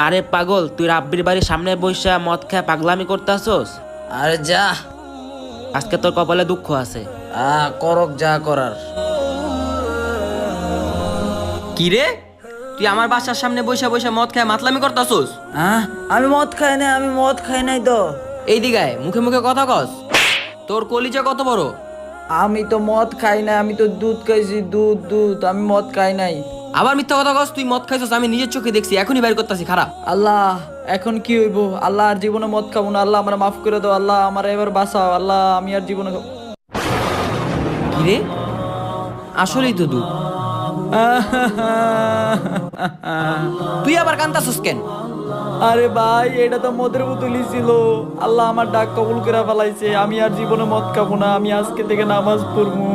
আরে পাগল, তুই রাব্বির বাড়ির সামনে বইসা মদ খায় পাগলামি করতেছস? আরে যা। আজকে তোর কপালে দুঃখ আছে। করক যা করার। কি রে, তুই আমার বাসার সামনে বইসা বইসা মদ খায় মাতলামি করতাছস? আমি মদ খাই নাই, আমি মদ খাই নাই তো। এই দিগায় মুখে মুখে কথা কস। তোর কলিজা কত বড়? আমি তো মদ খাই নাই, আমি তো দুধ খাইছি, দুধ দুধ, আমি মদ খাই নাই। আবার মিথ্যা কথা কস, তুই মদ খাইছস আমি নিজের চোখে দেখছি, এখনই বাইর করতাছি খারাপ। আল্লাহ, এখন কি হইব? আল্লাহ, আর জীবনে মদ খাবো না। আল্লাহ আমার মাফ করে দাও। আল্লাহ আমার এবার বাঁচাও। আল্লাহ, আমি আর জীবনে কি রে, আসলেই তো দুধ। তুই আবার কান্তাছস কেন? আরে ভাই, এটা তো মদের বোতলই ছিল। আল্লাহ আমার ডাক কবুল করে ফেলাইছে। আমি আর জীবনে মদ খাবো না। আমি আজকে থেকে নামাজ পড়বো।